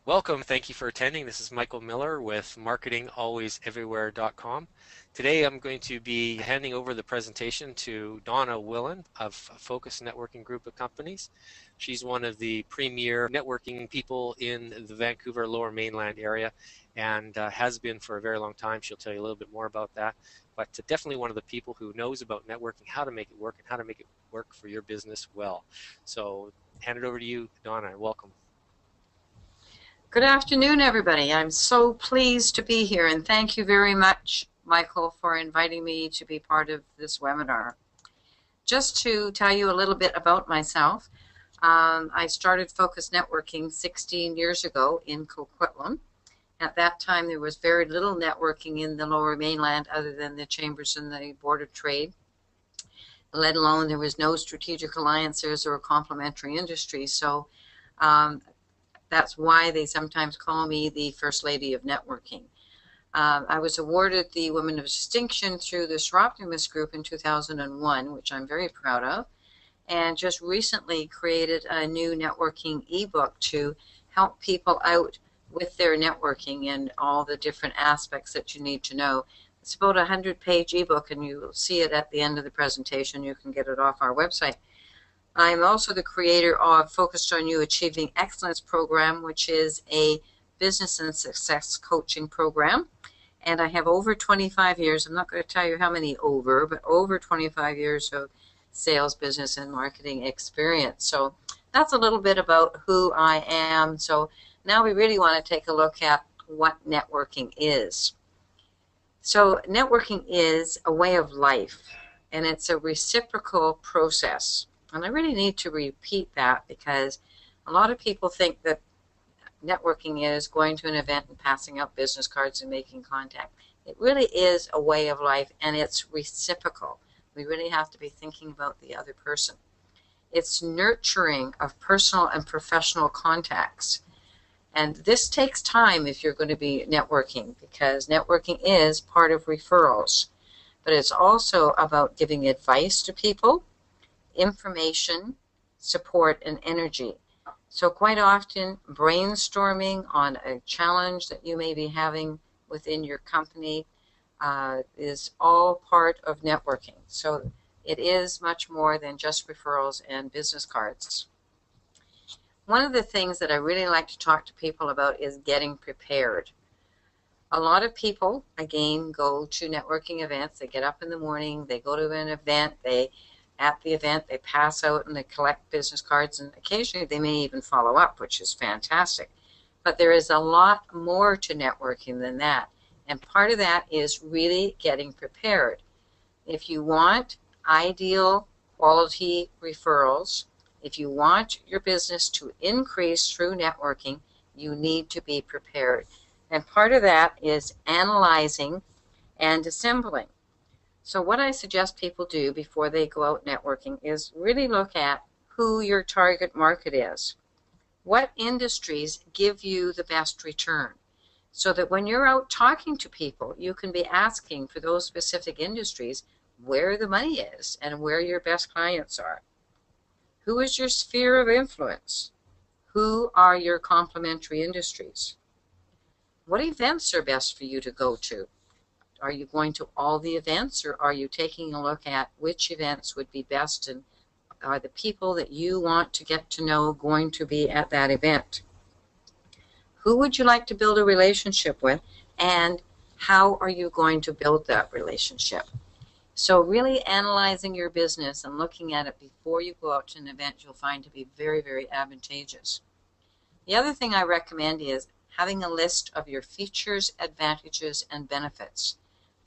Welcome. Thank you for attending. This is Michael Miller with marketingalwayseverywhere.com. Today I'm going to be handing over the presentation to Donna Willon of Focus Networking Group of Companies. She's one of the premier networking people in the Vancouver Lower Mainland area and has been for a very long time. She'll tell you a little bit more about that. But definitely one of the people who knows about networking, how to make it work, and how to make it work for your business well. So hand it over to you, Donna. Welcome. Good afternoon, everybody. I'm so pleased to be here, and thank you very much, Michael, for inviting me to be part of this webinar. Just to tell you a little bit about myself, I started Focus Networking 16 years ago in Coquitlam. At that time, there was very little networking in the Lower Mainland other than the Chambers and the Board of Trade, let alone there was no strategic alliances or complementary industries. So that's why they sometimes call me the First Lady of Networking. I was awarded the Women of Distinction through the Optimus Group in 2001, which I'm very proud of, and just recently created a new networking ebook to help people out with their networking and all the different aspects that you need to know. It's about a 100-page ebook, and you'll see it at the end of the presentation. You can get it off our website. I'm also the creator of Focused on You Achieving Excellence program, which is a business and success coaching program. And I have over 25 years, I'm not going to tell you how many over, but over 25 years of sales, business, and marketing experience. So that's a little bit about who I am. So now we really want to take a look at what networking is. So networking is a way of life, and it's a reciprocal process. And I really need to repeat that because a lot of people think that networking is going to an event and passing out business cards and making contact. It really is a way of life, and it's reciprocal. We really have to be thinking about the other person. It's nurturing of personal and professional contacts. And this takes time if you're going to be networking, because networking is part of referrals. But it's also about giving advice to people, information, support, and energy. So quite often, brainstorming on a challenge that you may be having within your company is all part of networking. So it is much more than just referrals and business cards. One of the things that I really like to talk to people about is getting prepared. A lot of people, again, go to networking events. They get up in the morning, they go to an event, at the event, they pass out and they collect business cards, and occasionally they may even follow up, which is fantastic. But there is a lot more to networking than that, and part of that is really getting prepared. If you want ideal quality referrals, if you want your business to increase through networking, you need to be prepared. And part of that is analyzing and assembling. So what I suggest people do before they go out networking is really look at who your target market is. What industries give you the best return? So that when you're out talking to people, you can be asking for those specific industries where the money is and where your best clients are. Who is your sphere of influence? Who are your complementary industries? What events are best for you to go to? Are you going to all the events, or are you taking a look at which events would be best, and are the people that you want to get to know going to be at that event? Who would you like to build a relationship with, and how are you going to build that relationship? So really analyzing your business and looking at it before you go out to an event, you'll find to be very, very advantageous. The other thing I recommend is having a list of your features, advantages, and benefits.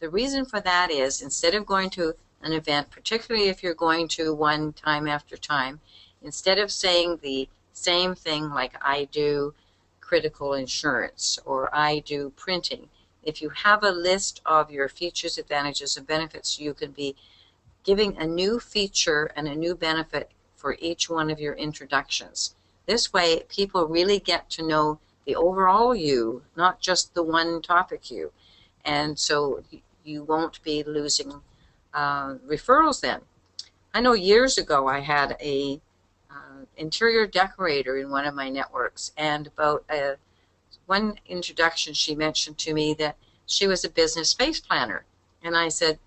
The reason for that is, instead of going to an event, particularly if you're going to one time after time, instead of saying the same thing like I do critical insurance or I do printing, if you have a list of your features, advantages, and benefits, you can be giving a new feature and a new benefit for each one of your introductions. This way, people really get to know the overall you, not just the one topic you. And so you won't be losing referrals then. I know years ago I had a interior decorator in one of my networks, and about one introduction she mentioned to me that she was a business space planner. And I said,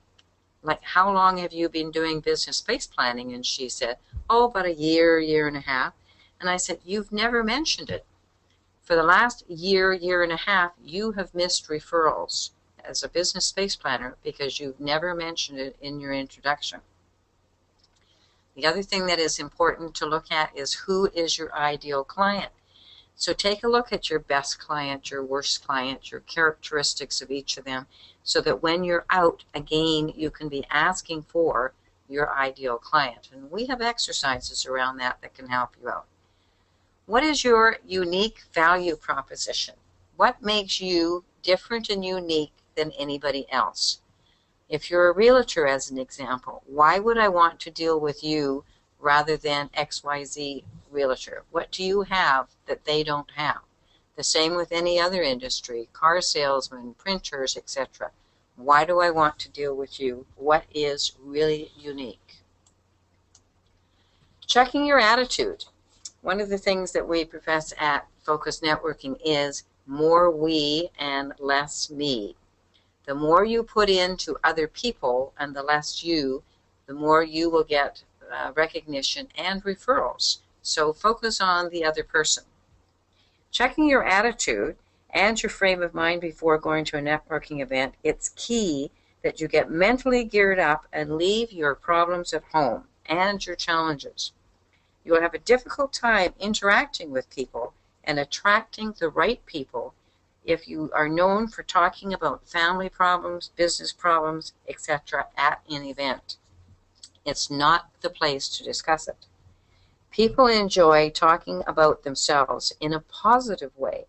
like, how long have you been doing business space planning? And she said, oh, about a year and a half. And I said, you've never mentioned it. For the last year and a half, you have missed referrals as a business space planner because you've never mentioned it in your introduction. The other thing that is important to look at is who is your ideal client. So take a look at your best client, your worst client, your characteristics of each of them, so that when you're out, again, you can be asking for your ideal client. And we have exercises around that that can help you out. What is your unique value proposition? What makes you different and unique than anybody else? If you're a realtor, as an example, why would I want to deal with you rather than XYZ realtor? What do you have that they don't have? The same with any other industry, car salesmen, printers, etc. Why do I want to deal with you? What is really unique? Checking your attitude. One of the things that we profess at Focus Networking is more we and less me. The more you put into other people and the less you, the more you will get recognition and referrals. So focus on the other person. Checking your attitude and your frame of mind before going to a networking event, it's key that you get mentally geared up and leave your problems at home and your challenges. You will have a difficult time interacting with people and attracting the right people if you are known for talking about family problems, business problems, etc. at an event. It's not the place to discuss it. People enjoy talking about themselves in a positive way.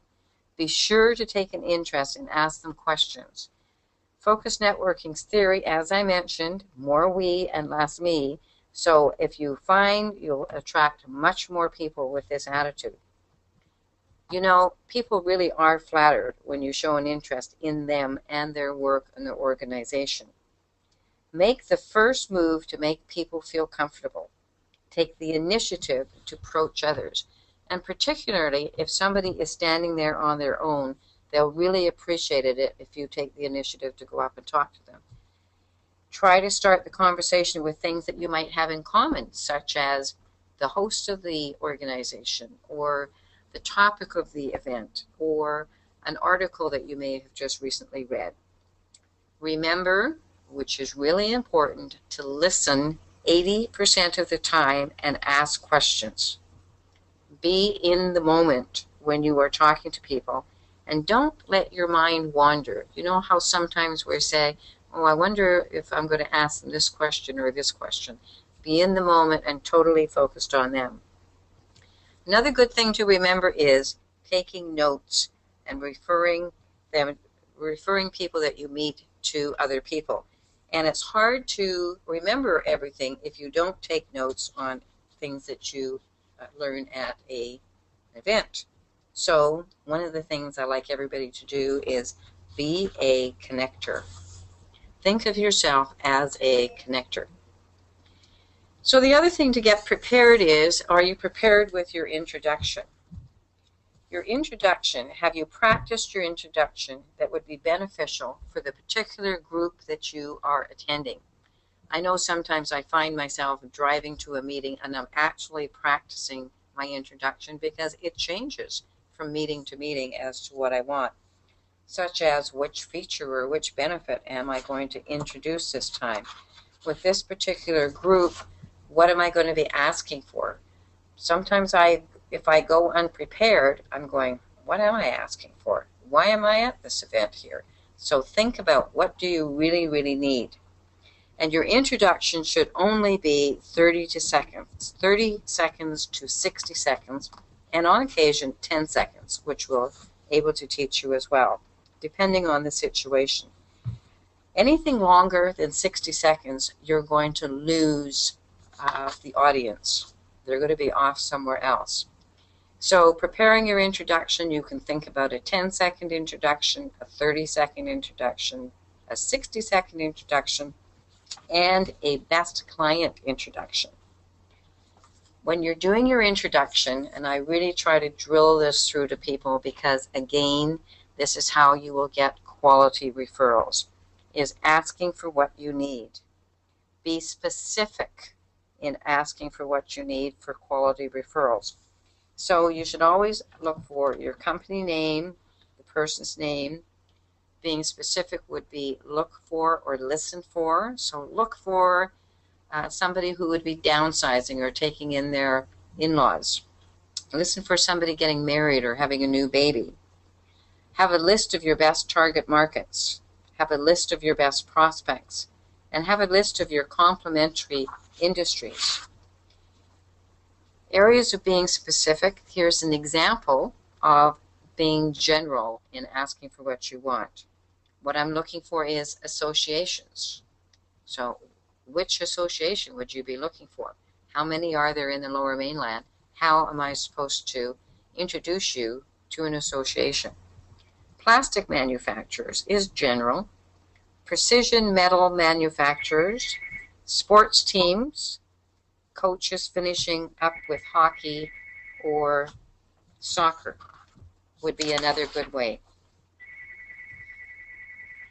Be sure to take an interest and ask them questions. Focus Networking's theory, as I mentioned, more we and less me. So if you find you'll attract much more people with this attitude. You know, people really are flattered when you show an interest in them and their work and their organization. Make the first move to make people feel comfortable. Take the initiative to approach others. And particularly if somebody is standing there on their own, they'll really appreciate it if you take the initiative to go up and talk to them. Try to start the conversation with things that you might have in common, such as the host of the organization, or the topic of the event, or an article that you may have just recently read. Remember, which is really important, to listen 80% of the time and ask questions. Be in the moment when you are talking to people, and don't let your mind wander. You know how sometimes we say, oh, I wonder if I'm going to ask them this question or this question. Be in the moment and totally focused on them. Another good thing to remember is taking notes and referring people that you meet to other people. And it's hard to remember everything if you don't take notes on things that you learn at an event. So one of the things I like everybody to do is be a connector. Think of yourself as a connector. So the other thing to get prepared is, are you prepared with your introduction? Your introduction, have you practiced your introduction that would be beneficial for the particular group that you are attending? I know sometimes I find myself driving to a meeting and I'm actually practicing my introduction because it changes from meeting to meeting as to what I want, such as which feature or which benefit am I going to introduce this time. With this particular group, what am I going to be asking for? Sometimes if I go unprepared, I'm going, what am I asking for? Why am I at this event here? So think about, what do you really, really need? And your introduction should only be 30 seconds to 60 seconds, and on occasion 10 seconds, which we'll able to teach you as well, depending on the situation. Anything longer than 60 seconds, you're going to lose the audience. They're going to be off somewhere else. So preparing your introduction, you can think about a 10-second introduction, a 30-second introduction, a 60-second introduction, and a best client introduction. When you're doing your introduction, and I really try to drill this through to people because, again, this is how you will get quality referrals, is asking for what you need. Be specific in asking for what you need for quality referrals. So you should always look for your company name, the person's name. Being specific would be look for or listen for. So look for somebody who would be downsizing or taking in their in-laws. Listen for somebody getting married or having a new baby. Have a list of your best target markets. Have a list of your best prospects. And have a list of your complementary industries. Areas of being specific. Here's an example of being general in asking for what you want. What I'm looking for is associations. So which association would you be looking for? How many are there in the Lower Mainland? How am I supposed to introduce you to an association? Plastic manufacturers is general. Precision metal manufacturers, sports teams, coaches finishing up with hockey or soccer would be another good way.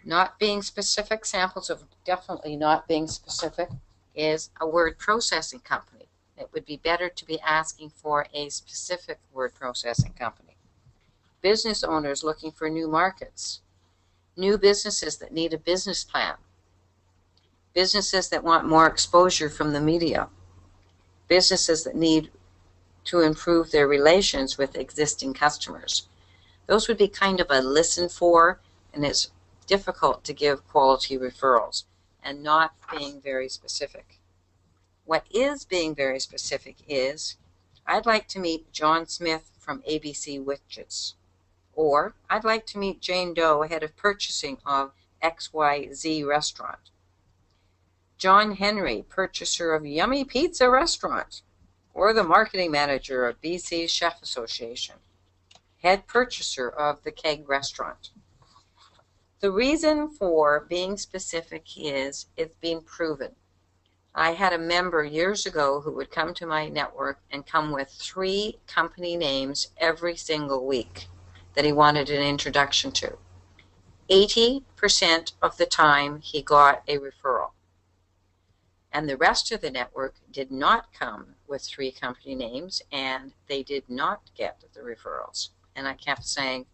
Not being specific, samples of definitely not being specific, is a word processing company. It would be better to be asking for a specific word processing company. Business owners looking for new markets. New businesses that need a business plan. Businesses that want more exposure from the media. Businesses that need to improve their relations with existing customers. Those would be kind of a listen for, and it's difficult to give quality referrals and not being very specific. What is being very specific is, I'd like to meet John Smith from ABC Widgets, or I'd like to meet Jane Doe, head of purchasing of XYZ restaurant. John Henry, purchaser of Yummy Pizza Restaurant, or the marketing manager of BC Chef Association, head purchaser of the Keg Restaurant. The reason for being specific is it's been proven. I had a member years ago who would come to my network and come with 3 company names every single week that he wanted an introduction to. 80% of the time he got a referral. And the rest of the network did not come with 3 company names, and they did not get the referrals. And I kept saying,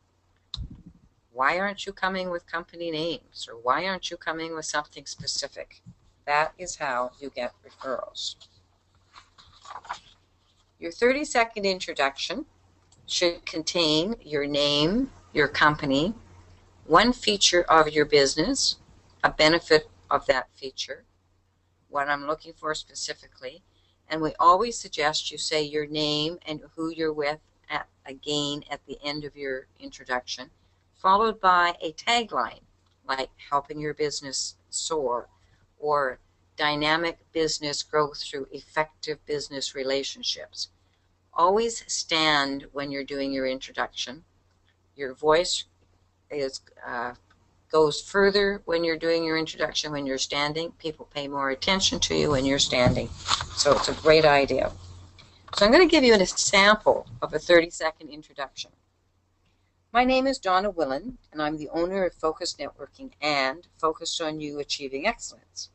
why aren't you coming with company names? Or why aren't you coming with something specific? That is how you get referrals. Your 30-second introduction should contain your name, your company, one feature of your business, a benefit of that feature, what I'm looking for specifically, and we always suggest you say your name and who you're with again at the end of your introduction, followed by a tagline like helping your business soar or dynamic business growth through effective business relationships. Always stand when you're doing your introduction. Your voice goes further when you're doing your introduction when you're standing. People pay more attention to you when you're standing. So it's a great idea. So I'm going to give you an example of a 30-second introduction. My name is Donna Willon, and I'm the owner of Focus Networking and Focused on You Achieving Excellence.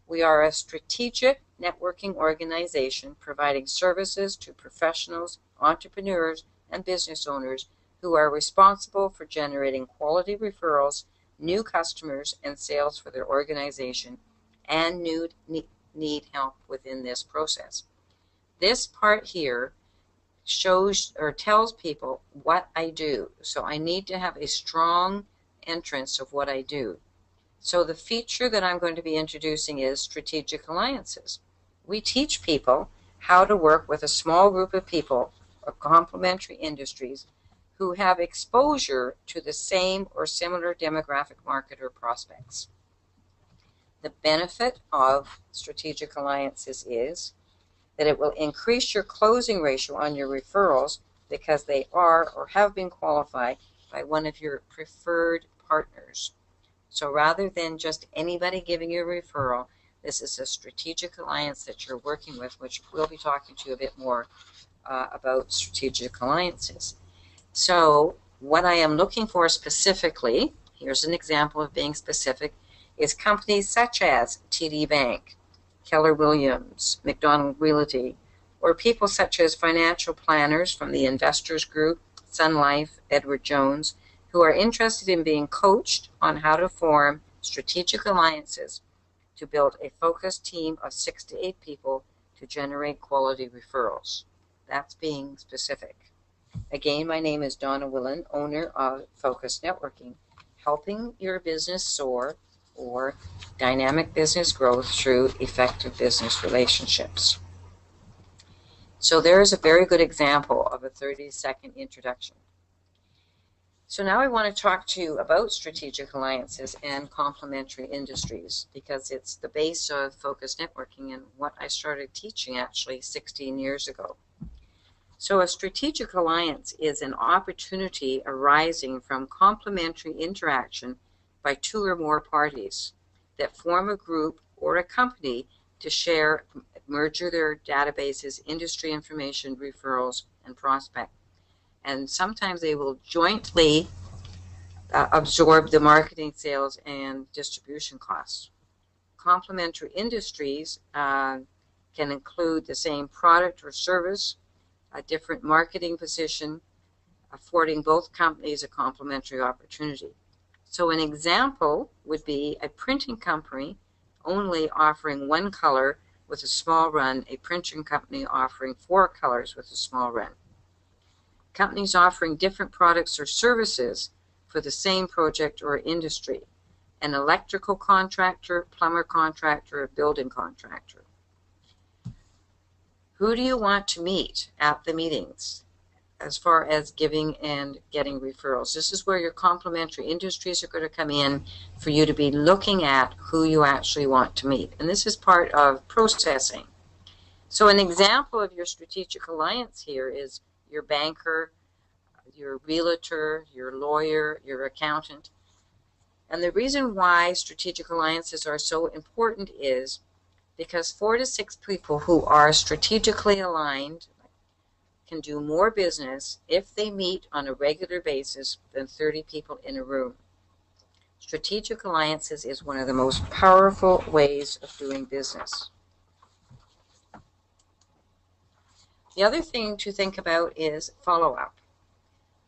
We are a strategic networking organization providing services to professionals, entrepreneurs, and business owners who are responsible for generating quality referrals, new customers, and sales for their organization and need help within this process. This part here shows or tells people what I do. So I need to have a strong entrance of what I do. So the feature that I'm going to be introducing is strategic alliances. We teach people how to work with a small group of people or complementary industries who have exposure to the same or similar demographic market or prospects. The benefit of strategic alliances is that it will increase your closing ratio on your referrals because they are or have been qualified by one of your preferred partners. So rather than just anybody giving you a referral, This is a strategic alliance that you're working with, which we'll be talking to you a bit more about strategic alliances. So what I am looking for specifically, here's an example of being specific, is companies such as TD Bank, Keller Williams, McDonald Realty, or people such as financial planners from the Investors Group, Sun Life, Edward Jones, who are interested in being coached on how to form strategic alliances to build a focused team of 6 to 8 people to generate quality referrals. That's being specific. Again, my name is Donna Willon, owner of Focus Networking, helping your business soar or dynamic business growth through effective business relationships. So there is a very good example of a 30-second introduction. So now I want to talk to you about strategic alliances and complementary industries, because it's the base of Focus Networking and what I started teaching actually 16 years ago. So a strategic alliance is an opportunity arising from complementary interaction by 2 or more parties that form a group or a company to share, merge their databases, industry information, referrals, and prospect. And sometimes they will jointly absorb the marketing, sales, and distribution costs. Complementary industries can include the same product or service, a different marketing position, affording both companies a complementary opportunity. So an example would be a printing company only offering 1 color with a small run, a printing company offering 4 colors with a small run. Companies offering different products or services for the same project or industry, an electrical contractor, plumber contractor, a building contractor. Who do you want to meet at the meetings as far as giving and getting referrals? This is where your complementary industries are going to come in for you to be looking at who you actually want to meet. And this is part of processing. So an example of your strategic alliance here is your banker, your realtor, your lawyer, your accountant. And the reason why strategic alliances are so important is because 4 to 6 people who are strategically aligned can do more business if they meet on a regular basis than 30 people in a room. Strategic alliances is one of the most powerful ways of doing business. The other thing to think about is follow-up.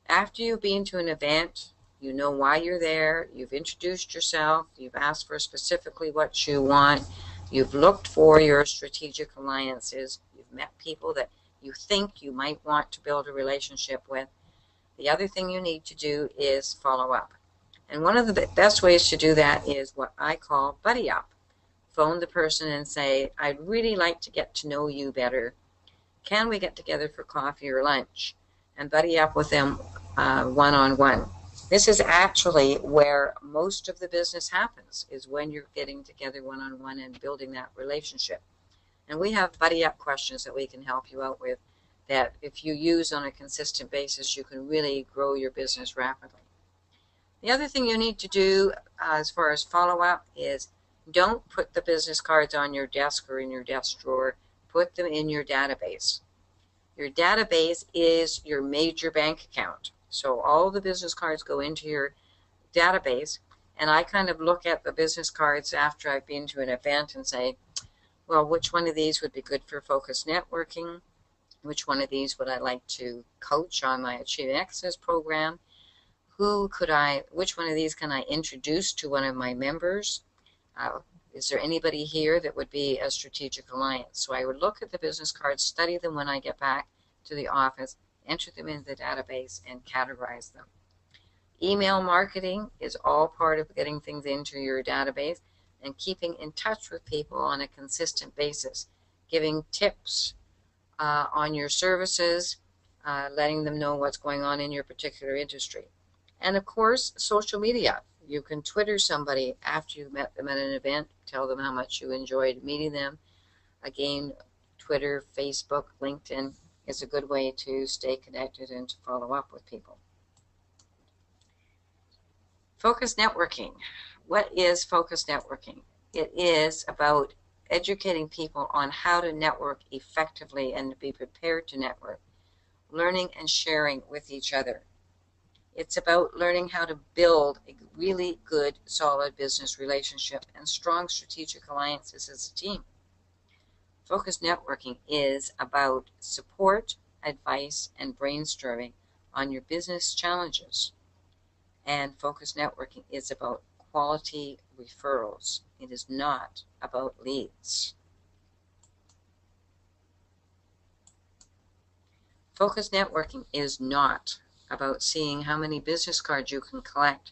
After you've been to an event, you know why you're there, you've introduced yourself, you've asked for specifically what you want, you've looked for your strategic alliances, you've met people that you think you might want to build a relationship with. The other thing you need to do is follow up. And one of the best ways to do that is what I call buddy up. Phone the person and say, I'd really like to get to know you better. Can we get together for coffee or lunch? And buddy up with them one-on-one. This is actually where most of the business happens, is when you're getting together one-on-one and building that relationship. And we have buddy up questions that we can help you out with that if you use on a consistent basis, you can really grow your business rapidly. The other thing you need to do as far as follow-up is don't put the business cards on your desk or in your desk drawer. Put them in your database. Your database is your major bank account. So all the business cards go into your database, and I kind of look at the business cards after I've been to an event and say, well, which one of these would be good for focus networking? Which one of these would I like to coach on my Achieving Excellence program? Which one of these can I introduce to one of my members? Is there anybody here that would be a strategic alliance? So I would look at the business cards, study them when I get back to the office, enter them into the database, and categorize them. Email marketing is all part of getting things into your database and keeping in touch with people on a consistent basis, giving tips on your services, letting them know what's going on in your particular industry. And of course, social media. You can Twitter somebody after you've met them at an event, tell them how much you enjoyed meeting them. Again, Twitter, Facebook, LinkedIn is a good way to stay connected and to follow up with people. Focus networking. What is focus networking? It is about educating people on how to network effectively and to be prepared to network, learning and sharing with each other. It's about learning how to build a really good, solid business relationship and strong strategic alliances as a team. Focused networking is about support, advice, and brainstorming on your business challenges. And focused networking is about quality referrals. It is not about leads. Focused networking is not about seeing how many business cards you can collect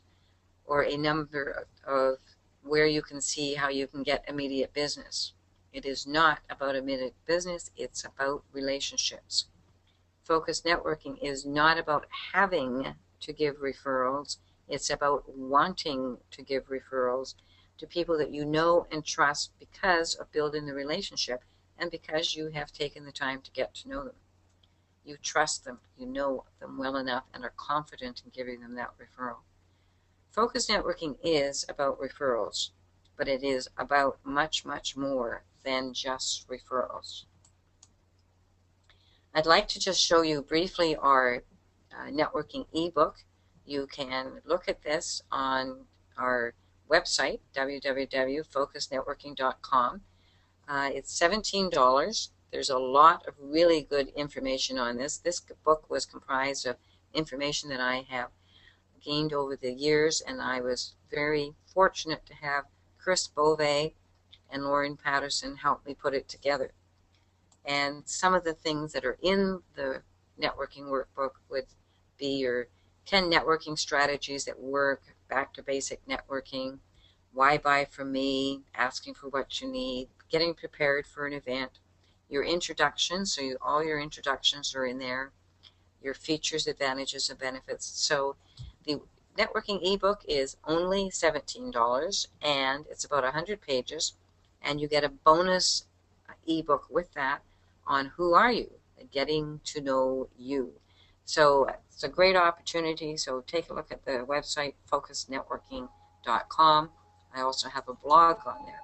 or a number of where you can see how you can get immediate business. It is not about immediate business, it's about relationships. Focused networking is not about having to give referrals, it's about wanting to give referrals to people that you know and trust because of building the relationship and because you have taken the time to get to know them. You trust them, you know them well enough, and are confident in giving them that referral. Focused networking is about referrals, but it is about much, much more than just referrals. I'd like to just show you briefly our networking ebook. You can look at this on our website, www.focusednetworking.com. It's $17. There's a lot of really good information on this. This book was comprised of information that I have gained over the years, and I was very fortunate to have Chris Bove and Lauren Patterson help me put it together. And some of the things that are in the networking workbook would be your 10 networking strategies that work, back to basic networking, why buy from me, asking for what you need, getting prepared for an event, your introduction, so all your introductions are in there, your features, advantages, and benefits. So the networking ebook is only $17, and it's about 100 pages, and you get a bonus ebook with that on who are you, getting to know you. So it's a great opportunity, so take a look at the website, focusednetworking.com. I also have a blog on there.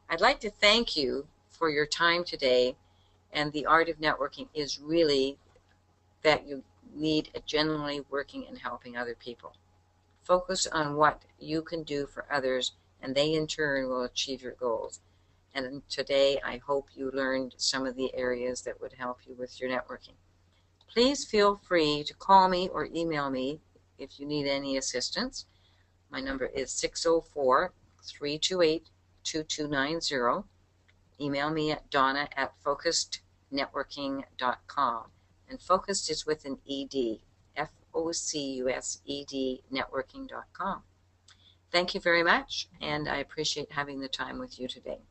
I'd like to thank you for your time today, and the art of networking is really that you need a genuinely working and helping other people. Focus on what you can do for others, and they in turn will achieve your goals. And today I hope you learned some of the areas that would help you with your networking. Please feel free to call me or email me if you need any assistance. My number is 604-328-2290. Email me at donna@focusednetworking.com. And focused is with an ED, FOCUSED networking.com. Thank you very much, and I appreciate having the time with you today.